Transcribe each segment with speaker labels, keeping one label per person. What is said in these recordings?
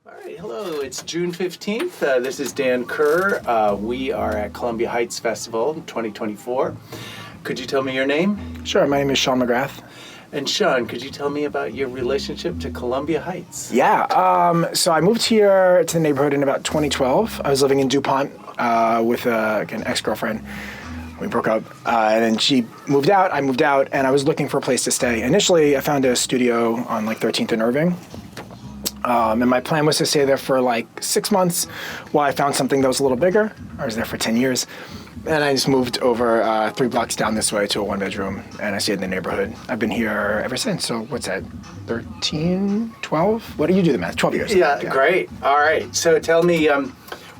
Speaker 1: All right, hello, it's June 15th. This is Dan Kerr. We are at Columbia Heights Festival 2024. Could you tell me your name?
Speaker 2: Sure, my name is Sean McGrath.
Speaker 1: And Sean, could you tell me about your relationship to Columbia Heights?
Speaker 2: Yeah, so I moved here to the neighborhood in about 2012. I was living in DuPont with an ex-girlfriend. We broke up, and then she moved out, I moved out, and I was looking for a place to stay. Initially, I found a studio on 13th and Irving. And my plan was to stay there for 6 months while I found something that was a little bigger. I was there for 10 years. And I just moved over 3 blocks down this way to a 1-bedroom, and I stayed in the neighborhood. I've been here ever since. So what's that, 13, 12? What do you do the math? 12 years.
Speaker 1: Yeah, great. All right. So tell me,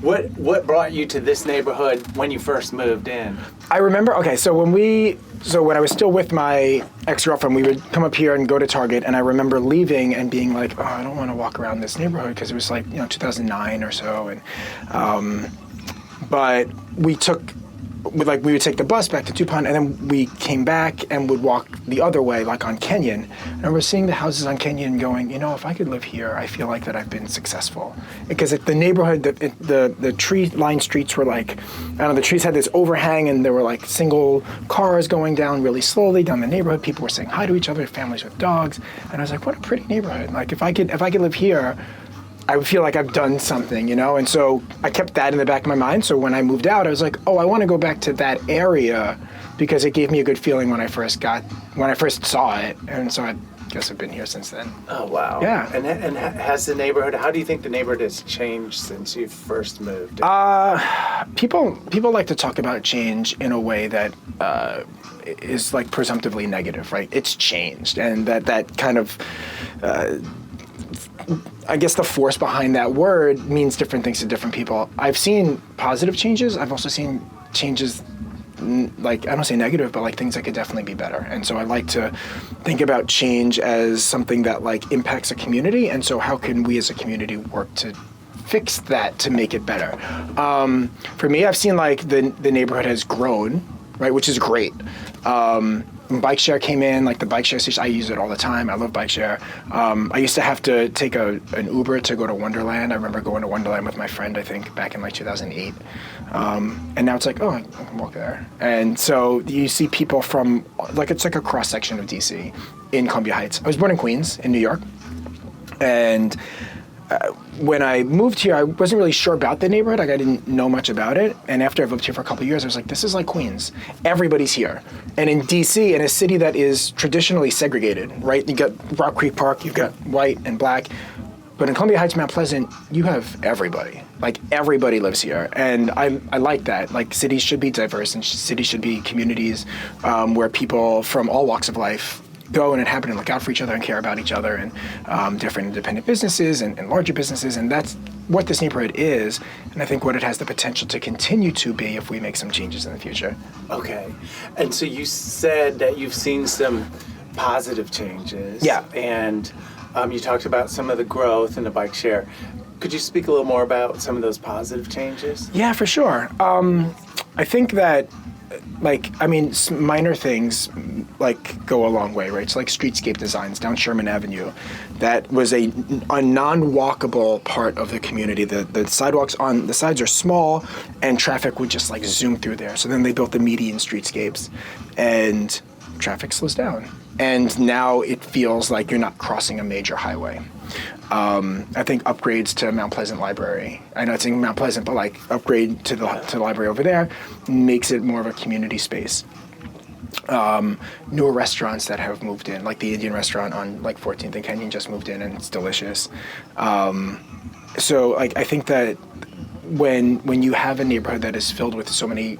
Speaker 1: what brought you to this neighborhood when you first moved in?
Speaker 2: I remember, so when I was still with my ex-girlfriend, we would come up here and go to Target, and I remember leaving and being like, oh, I don't want to walk around this neighborhood, because it was 2009 or so, and but we would take the bus back to DuPont, and then we came back and would walk the other way, on Kenyon. And I remember seeing the houses on Kenyon going, if I could live here, I feel like that I've been successful. Because the neighborhood, the tree-lined streets were the trees had this overhang, and there were single cars going down really slowly down the neighborhood. People were saying hi to each other, families with dogs. And I was like, what a pretty neighborhood. If I could live here, I would feel like I've done something, And so I kept that in the back of my mind. So when I moved out, I was like, oh, I want to go back to that area because it gave me a good feeling when I first saw it. And so I guess I've been here since then.
Speaker 1: Oh, wow.
Speaker 2: Yeah.
Speaker 1: And has the neighborhood, how do you think the neighborhood has changed since you first moved?
Speaker 2: People like to talk about change in a way that is presumptively negative, right? It's changed. And that kind of... I guess the force behind that word means different things to different people. I've seen positive changes. I've also seen changes, I don't say negative, but things that could definitely be better. And so I like to think about change as something that impacts a community. And so how can we as a community work to fix that to make it better? For me, I've seen the neighborhood has grown, right, which is great. When bike share came in, the bike share station, I use it all the time. I love bike share. I used to have to take an Uber to go to Wonderland. I remember going to Wonderland with my friend, I think, back in 2008. And now it's I can walk there. And so you see people from, it's a cross-section of DC in Columbia Heights. I was born in Queens, in New York. And when I moved here, I wasn't really sure about the neighborhood. I didn't know much about it. And after I've lived here for a couple of years, I was like, this is like Queens. Everybody's here. And in DC, in a city that is traditionally segregated, right? You got Rock Creek Park, you've got white and black. But in Columbia Heights, Mount Pleasant, you have everybody. Everybody lives here. And I like that. Cities should be diverse, and cities should be communities where people from all walks of life go and inhabit and look out for each other and care about each other, and different independent businesses and larger businesses. And that's what this neighborhood is. And I think what it has the potential to continue to be if we make some changes in the future.
Speaker 1: Okay. And so you said that you've seen some positive changes.
Speaker 2: Yeah.
Speaker 1: And you talked about some of the growth in the bike share. Could you speak a little more about some of those positive changes?
Speaker 2: Yeah, for sure. I think that minor things go a long way, right? So streetscape designs down Sherman Avenue, that was a non-walkable part of the community. The sidewalks on the sides are small, and traffic would just zoom through there. So then they built the median streetscapes, and traffic slows down. And now it feels like you're not crossing a major highway. I think upgrades to Mount Pleasant Library, I know it's in Mount Pleasant, but upgrade to the library over there makes it more of a community space. Newer restaurants that have moved in, like the Indian restaurant on 14th and Kenyon just moved in, and it's delicious. So I think that when you have a neighborhood that is filled with so many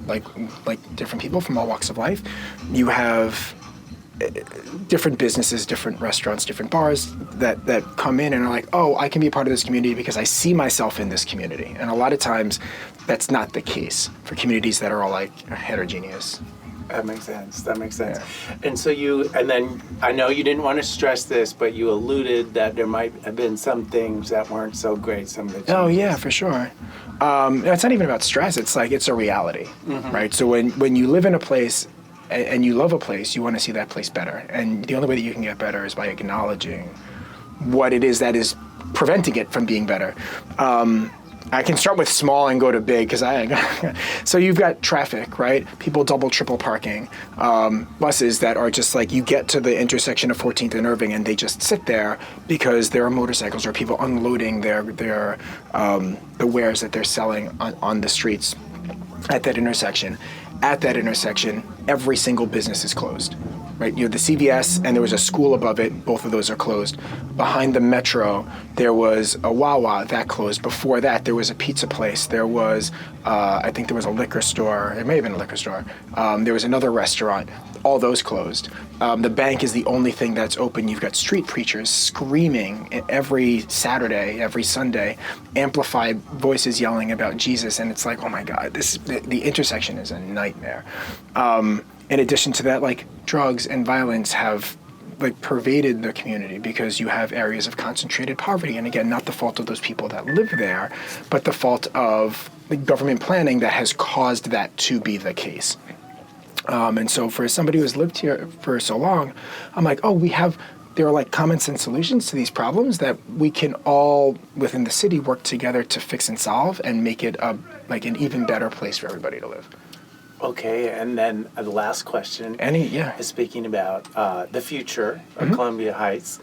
Speaker 2: different people from all walks of life, you have different businesses, different restaurants, different bars that come in and are like, oh, I can be a part of this community because I see myself in this community. And a lot of times that's not the case for communities that are all heterogeneous.
Speaker 1: That makes sense. Yeah. And so then I know you didn't want to stress this, but you alluded that there might have been some things that weren't so great, some of the changes.
Speaker 2: Oh yeah, for sure. It's not even about stress. It's it's a reality, mm-hmm. right? So when you live in a place and you love a place, you want to see that place better. And the only way that you can get better is by acknowledging what it is that is preventing it from being better. I can start with small and go to big because so you've got traffic, right? People double, triple parking, buses that are just like, you get to the intersection of 14th and Irving and they just sit there because there are motorcycles or people unloading the wares that they're selling on the streets at that intersection. At that intersection, every single business is closed. Right, the CVS and there was a school above it. Both of those are closed. Behind the Metro, there was a Wawa that closed. Before that, there was a pizza place. There was, I think there was a liquor store. It may have been a liquor store. There was another restaurant. All those closed. The bank is the only thing that's open. You've got street preachers screaming every Saturday, every Sunday, amplified voices yelling about Jesus, and it's like, oh my God, the intersection is a nightmare. In addition to that, like drugs and violence have like pervaded the community because you have areas of concentrated poverty. And again, not the fault of those people that live there, but the fault of the government planning that has caused that to be the case. And so for somebody who has lived here for so long, I'm like, there are like common sense solutions to these problems that we can all within the city work together to fix and solve and make it like an even better place for everybody to live.
Speaker 1: Okay, and then the last question is speaking about the future of Columbia Heights.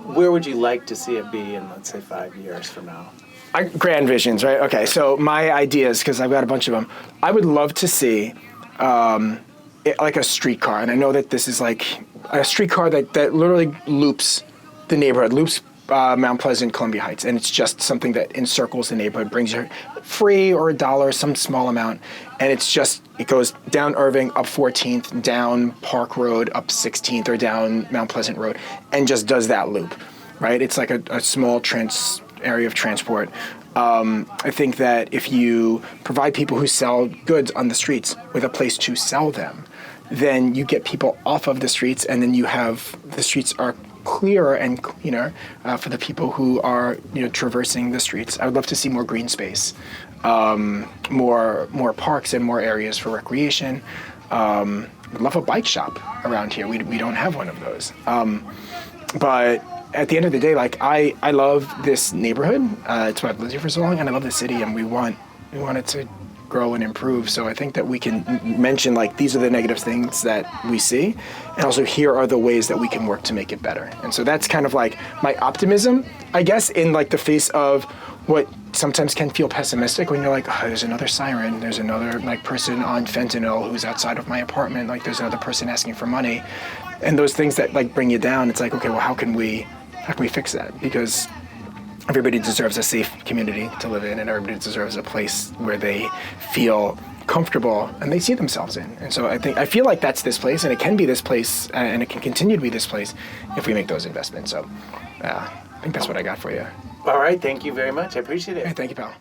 Speaker 1: Where would you like to see it be in, let's say, 5 years from now?
Speaker 2: Grand visions, right? Okay, so my ideas, because I've got a bunch of them, I would love to see like a streetcar, and I know that this is like a streetcar that literally loops the neighborhood, loops Mount Pleasant, Columbia Heights, and it's just something that encircles the neighborhood, brings you free or $1, some small amount, and it goes down Irving, up 14th, down Park Road, up 16th, or down Mount Pleasant Road, and just does that loop, right? It's like a small area of transport. I think that if you provide people who sell goods on the streets with a place to sell them, then you get people off of the streets, and then the streets are clearer and cleaner for the people who are traversing the streets. I would love to see more green space, more parks and more areas for recreation. I'd love a bike shop around here. We don't have one of those. But at the end of the day, like I love this neighborhood. It's why I've lived here for so long, and I love the city, and we want it to grow and improve. So I think that we can mention like these are the negative things that we see, and also here are the ways that we can work to make it better. And so that's kind of like my optimism, I guess, in like the face of what sometimes can feel pessimistic when you're like, oh, there's another siren, there's another like person on fentanyl who's outside of my apartment, like there's another person asking for money, and those things that like bring you down. It's like, okay, well, how can we fix that? Because everybody deserves a safe community to live in, and everybody deserves a place where they feel comfortable and they see themselves in. And so I feel like that's this place, and it can be this place, and it can continue to be this place if we make those investments. So I think that's what I got for you.
Speaker 1: All right, thank you very much. I appreciate it.
Speaker 2: Hey, thank you, pal.